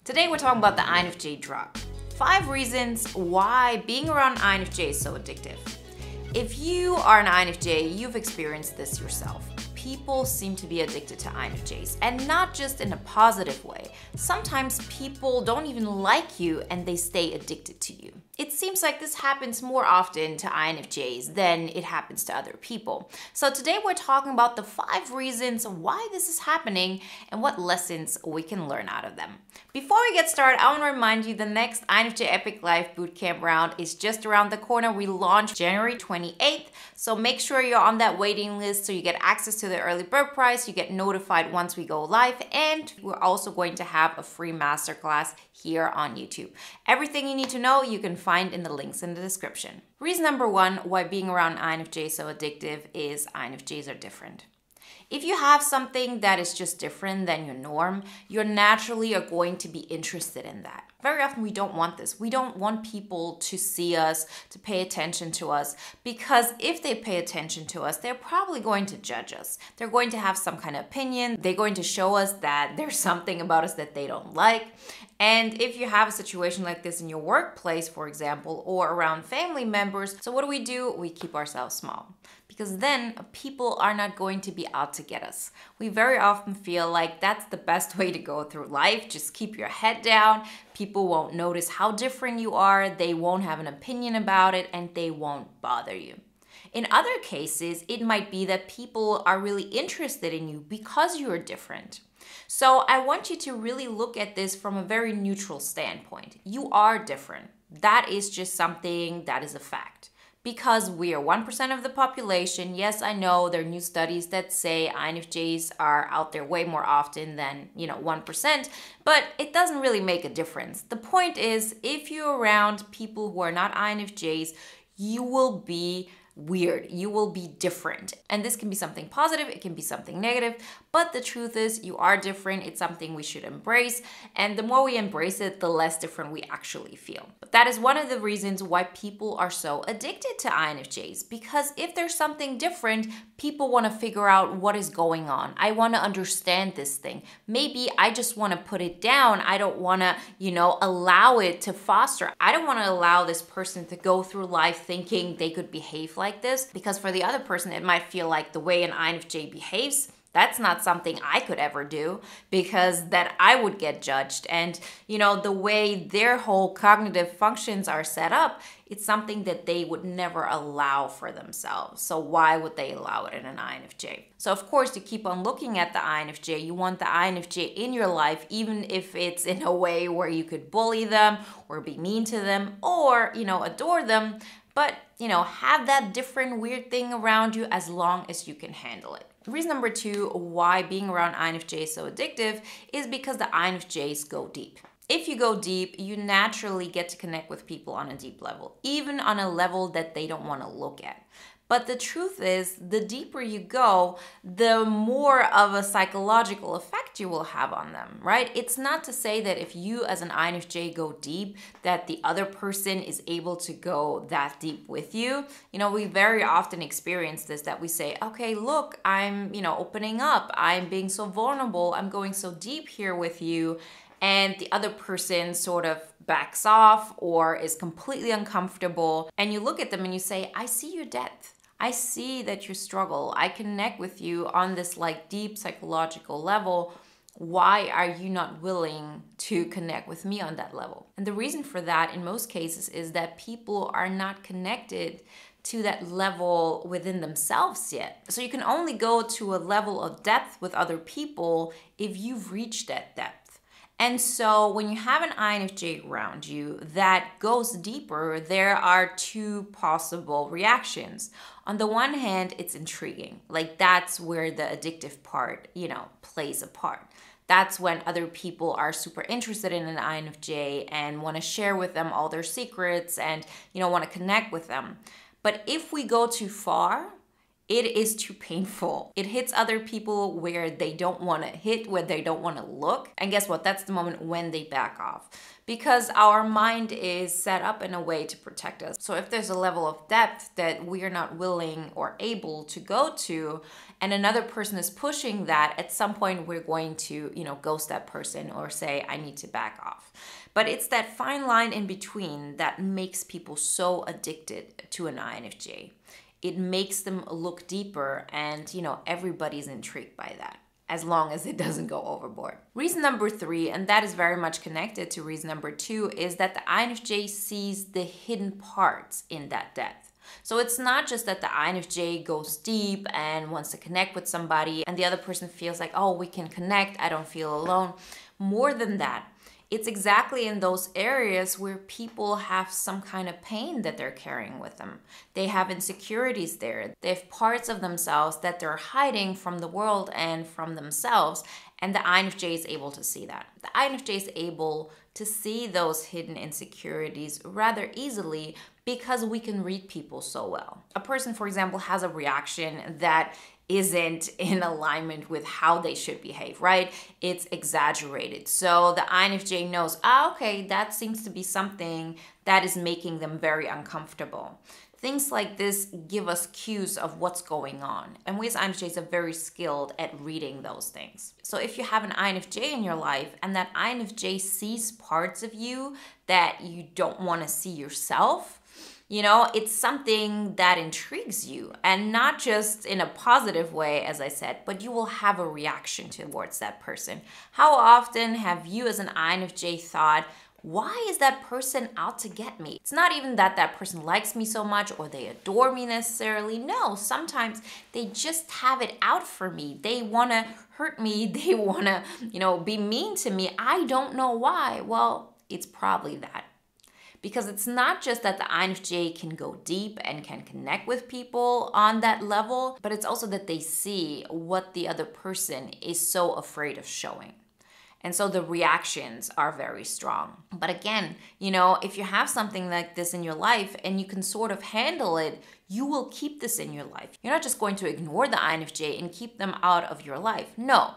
Today we're talking about the INFJ drug. 5 reasons why being around INFJ is so addictive. If you are an INFJ, you've experienced this yourself. People seem to be addicted to INFJs, and not just in a positive way. Sometimes people don't even like you and they stay addicted to you. It seems like this happens more often to INFJs than it happens to other people. So today we're talking about the 5 reasons why this is happening and what lessons we can learn out of them. Before we get started, I want to remind you the next INFJ Epic Life Bootcamp round is just around the corner. We launch January 28th, so make sure you're on that waiting list so you get access to the early bird price, you get notified once we go live, and we're also going to have a free masterclass here on YouTube. Everything you need to know you can find in the links in the description. Reason number 1 why being around INFJ is so addictive is INFJs are different. If you have something that is just different than your norm, you're naturally are going to be interested in that. Very often we don't want this. We don't want people to see us, to pay attention to us, because if they pay attention to us, they're probably going to judge us. They're going to have some kind of opinion. They're going to show us that there's something about us that they don't like. And if you have a situation like this in your workplace, for example, or around family members, so what do? We keep ourselves small. Because then people are not going to be out to get us. We very often feel like that's the best way to go through life. Just keep your head down. People won't notice how different you are. They won't have an opinion about it, and they won't bother you. In other cases, it might be that people are really interested in you because you are different. So I want you to really look at this from a very neutral standpoint. You are different. That is just something that is a fact. Because we are 1% of the population, yes, I know there are new studies that say INFJs are out there way more often than, 1%, but it doesn't really make a difference. The point is, if you're around people who are not INFJs, you will be weird. You will be different. And this can be something positive, it can be something negative, but the truth is you are different. It's something we should embrace. And the more we embrace it, the less different we actually feel. But that is one of the reasons why people are so addicted to INFJs, because if there's something different, people want to figure out what is going on. I want to understand this thing. Maybe I just want to put it down. I don't want to, allow it to foster. I don't want to allow this person to go through life thinking they could behave like this, because for the other person, it might feel like the way an INFJ behaves, that's not something I could ever do, because then I would get judged. And, the way their whole cognitive functions are set up, it's something that they would never allow for themselves. So why would they allow it in an INFJ? So of course, you keep on looking at the INFJ. You want the INFJ in your life, even if it's in a way where you could bully them or be mean to them or, adore them. But, have that different weird thing around you as long as you can handle it. Reason number 2 why being around INFJ is so addictive is because the INFJs go deep. If you go deep, you naturally get to connect with people on a deep level, even on a level that they don't want to look at. But the truth is, the deeper you go, the more of a psychological effect you will have on them, right? It's not to say that if you as an INFJ go deep, that the other person is able to go that deep with you. We very often experience this, that we say, okay, look, I'm, opening up. I'm being so vulnerable. I'm going so deep here with you. And the other person sort of backs off or is completely uncomfortable. And you look at them and you say, I see your depth. I see that you struggle. I connect with you on this deep psychological level. Why are you not willing to connect with me on that level? And the reason for that in most cases is that people are not connected to that level within themselves yet. So you can only go to a level of depth with other people if you've reached that depth. And so when you have an INFJ around you that goes deeper, there are 2 possible reactions. On the one hand, it's intriguing. That's where the addictive part, plays a part. That's when other people are super interested in an INFJ and want to share with them all their secrets and, want to connect with them. But if we go too far, It is too painful. It hits other people where they don't want to hit, where they don't want to look. And guess what? That's the moment when they back off. Because our mind is set up in a way to protect us. So if there's a level of depth that we are not willing or able to go to, and another person is pushing that, at some point we're going to, ghost that person or say, I need to back off. But it's that fine line in between that makes people so addicted to an INFJ. It makes them look deeper, and everybody's intrigued by that, as long as it doesn't go overboard. Reason number 3, and that is very much connected to reason number 2, is that the INFJ sees the hidden parts in that depth. So it's not just that the INFJ goes deep and wants to connect with somebody and the other person feels like, oh, we can connect, I don't feel alone. More than that, it's exactly in those areas where people have some kind of pain that they're carrying with them. They have insecurities there. They have parts of themselves that they're hiding from the world and from themselves. And the INFJ is able to see that. The INFJ is able to see those hidden insecurities rather easily because we can read people so well. A person, for example, has a reaction that isn't in alignment with how they should behave, right? It's exaggerated. So the INFJ knows, okay, that seems to be something that is making them very uncomfortable. Things like this give us cues of what's going on. And we as INFJs are very skilled at reading those things. So if you have an INFJ in your life and that INFJ sees parts of you that you don't want to see yourself, it's something that intrigues you, and not just in a positive way, as I said, but you will have a reaction towards that person. How often have you as an INFJ thought, why is that person out to get me? It's not even that that person likes me so much or they adore me necessarily. No, sometimes they just have it out for me. They want to hurt me. They want to, be mean to me. I don't know why. Well, it's probably that. Because it's not just that the INFJ can go deep and can connect with people on that level, but it's also that they see what the other person is so afraid of showing. And so the reactions are very strong. But again, if you have something like this in your life and you can sort of handle it, you will keep this in your life. You're not just going to ignore the INFJ and keep them out of your life. No.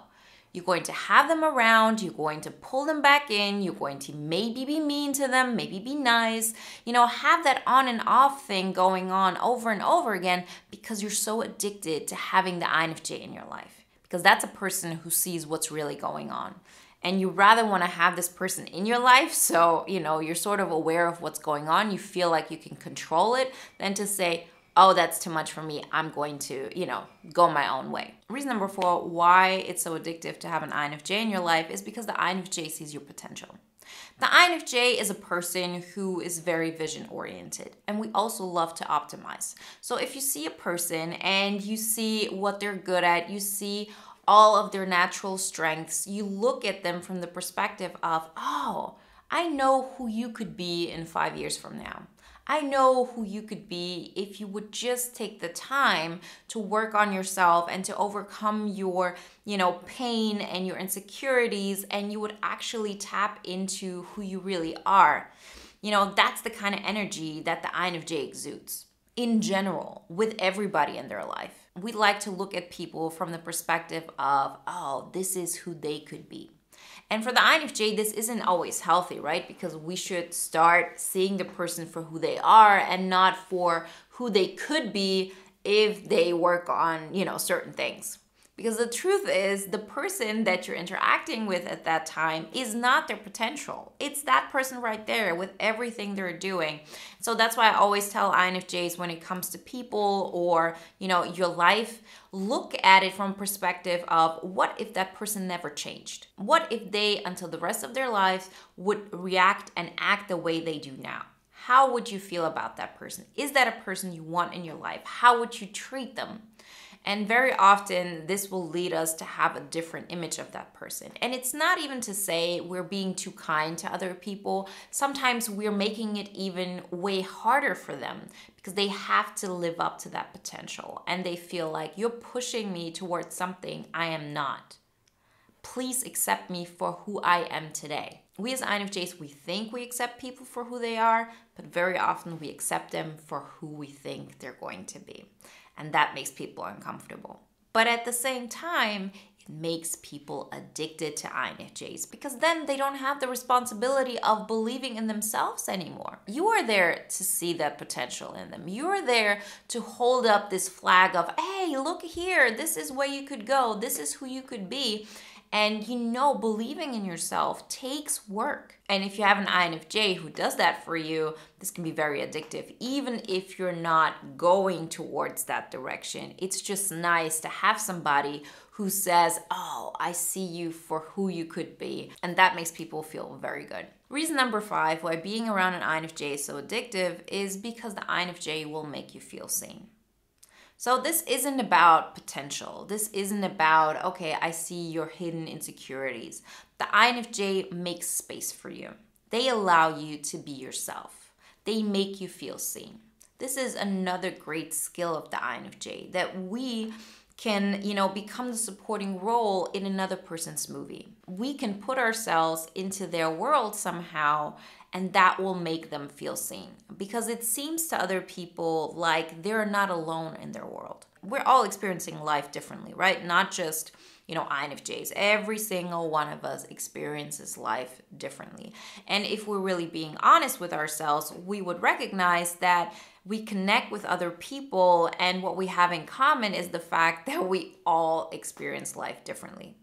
You're going to have them around, you're going to pull them back in, you're going to maybe be mean to them, maybe be nice, have that on and off thing going on over and over again because you're so addicted to having the INFJ in your life. Because that's a person who sees what's really going on. And you rather want to have this person in your life so, you're sort of aware of what's going on, you feel like you can control it, than to say, oh, that's too much for me, I'm going to, go my own way. Reason number 4, why it's so addictive to have an INFJ in your life is because the INFJ sees your potential. The INFJ is a person who is very vision oriented, and we also love to optimize. So if you see a person and you see what they're good at, you see all of their natural strengths, you look at them from the perspective of, oh, I know who you could be in 5 years from now. I know who you could be if you would just take the time to work on yourself and to overcome your, pain and your insecurities, and you would actually tap into who you really are. That's the kind of energy that the INFJ exudes in general with everybody in their life. We like to look at people from the perspective of, oh, this is who they could be. And for the INFJ, this isn't always healthy, right? Because we should start seeing the person for who they are and not for who they could be if they work on, certain things. Because the truth is, the person that you're interacting with at that time is not their potential. It's that person right there with everything they're doing. So that's why I always tell INFJs when it comes to people or, your life, look at it from perspective of what if that person never changed? What if they, until the rest of their lives, would react and act the way they do now? How would you feel about that person? Is that a person you want in your life? How would you treat them? And very often, this will lead us to have a different image of that person. And it's not even to say we're being too kind to other people. Sometimes we're making it even way harder for them because they have to live up to that potential. And they feel like, you're pushing me towards something I am not. Please accept me for who I am today. We as INFJs, we think we accept people for who they are, but very often we accept them for who we think they're going to be. and that makes people uncomfortable. But at the same time, it makes people addicted to INFJs because then they don't have the responsibility of believing in themselves anymore. You are there to see that potential in them. You are there to hold up this flag of, hey, look here, this is where you could go, this is who you could be. And believing in yourself takes work. And if you have an INFJ who does that for you, this can be very addictive. Even if you're not going towards that direction, it's just nice to have somebody who says, oh, I see you for who you could be. And that makes people feel very good. Reason number 5 why being around an INFJ is so addictive is because the INFJ will make you feel seen. So this isn't about potential. This isn't about, okay, I see your hidden insecurities. The INFJ makes space for you. They allow you to be yourself. They make you feel seen. This is another great skill of the INFJ, that we can, become the supporting role in another person's movie. We can put ourselves into their world somehow, and that will make them feel seen because it seems to other people like they're not alone in their world. We're all experiencing life differently, right? Not just, INFJs. Every single one of us experiences life differently. And if we're really being honest with ourselves, we would recognize that we connect with other people, and what we have in common is the fact that we all experience life differently.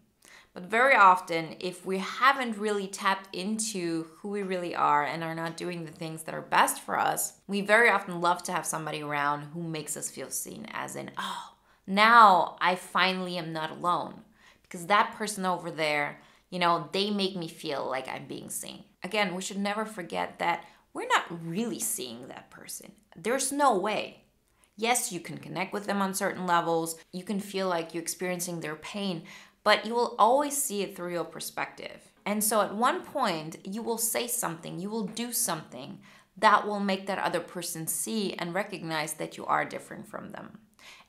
But very often, if we haven't really tapped into who we really are and are not doing the things that are best for us, we very often love to have somebody around who makes us feel seen, as in, oh, now I finally am not alone. Because that person over there, they make me feel like I'm being seen. Again, we should never forget that we're not really seeing that person. There's no way. Yes, you can connect with them on certain levels. You can feel like you're experiencing their pain, but you will always see it through your perspective. And so at one point, you will say something, you will do something that will make that other person see and recognize that you are different from them.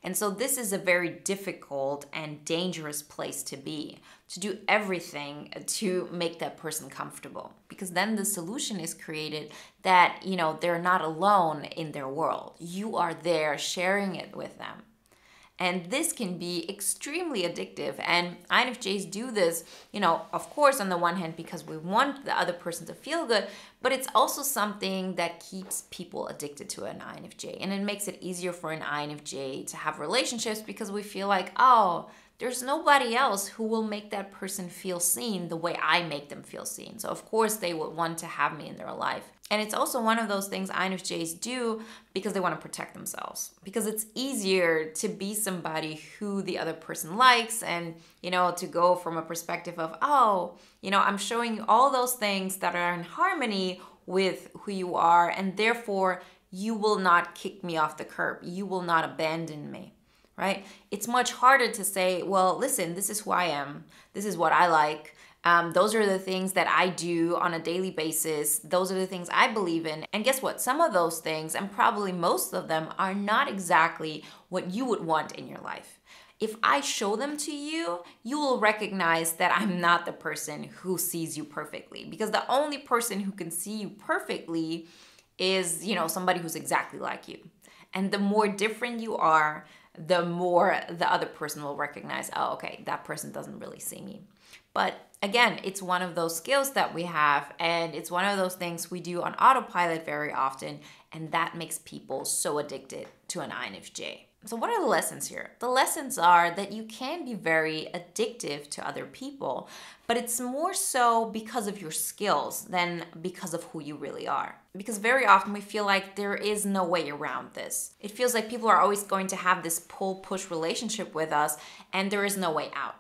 And so this is a very difficult and dangerous place to be, to do everything to make that person comfortable. Because then the solution is created that, they're not alone in their world. You are there sharing it with them. And this can be extremely addictive. And INFJs do this, of course, on the one hand, because we want the other person to feel good, but it's also something that keeps people addicted to an INFJ. And it makes it easier for an INFJ to have relationships because we feel like, oh, there's nobody else who will make that person feel seen the way I make them feel seen. So of course they would want to have me in their life. And it's also one of those things INFJs do because they want to protect themselves. Because it's easier to be somebody who the other person likes and, to go from a perspective of, oh, I'm showing you all those things that are in harmony with who you are, and therefore you will not kick me off the curb. You will not abandon me. Right? It's much harder to say, well, listen, this is who I am. This is what I like. Those are the things that I do on a daily basis. Those are the things I believe in. And guess what? Some of those things, and probably most of them, are not exactly what you would want in your life. If I show them to you, you will recognize that I'm not the person who sees you perfectly. Because the only person who can see you perfectly is, somebody who's exactly like you. And the more different you are, the more the other person will recognize, oh, okay, that person doesn't really see me. But again, it's one of those skills that we have, and it's one of those things we do on autopilot very often, and that makes people so addicted to an INFJ. So what are the lessons here? The lessons are that you can be very addictive to other people, but it's more so because of your skills than because of who you really are. Because very often we feel like there is no way around this. It feels like people are always going to have this pull-push relationship with us, and there is no way out.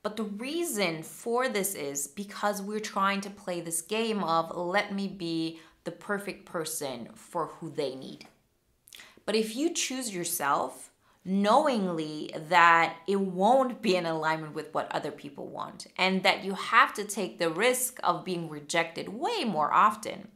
But the reason for this is because we're trying to play this game of let me be the perfect person for who they need. But if you choose yourself, knowingly that it won't be in alignment with what other people want, and that you have to take the risk of being rejected way more often,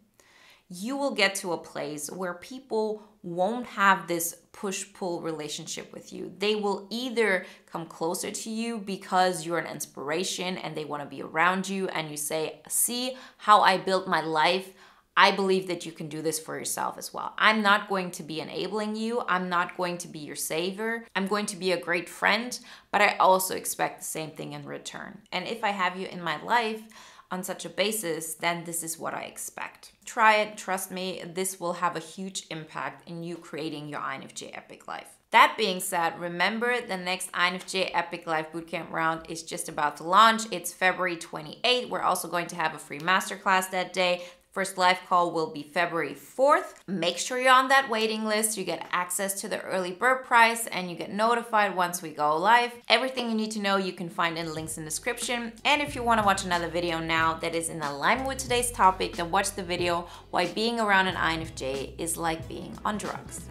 you will get to a place where people won't have this push-pull relationship with you. They will either come closer to you because you're an inspiration and they want to be around you, and you say, see how I built my life? I believe that you can do this for yourself as well. I'm not going to be enabling you. I'm not going to be your savior. I'm going to be a great friend, but I also expect the same thing in return. And if I have you in my life on such a basis, then this is what I expect. Try it, trust me, this will have a huge impact in you creating your INFJ Epic Life. That being said, remember the next INFJ Epic Life Bootcamp round is just about to launch. It's February 28th. We're also going to have a free masterclass that day. First live call will be February 4th. Make sure you're on that waiting list. You get access to the early bird price and you get notified once we go live. Everything you need to know you can find in the links in the description. And if you want to watch another video now that is in alignment with today's topic, then watch the video Why Being Around an INFJ is Like Being on Drugs.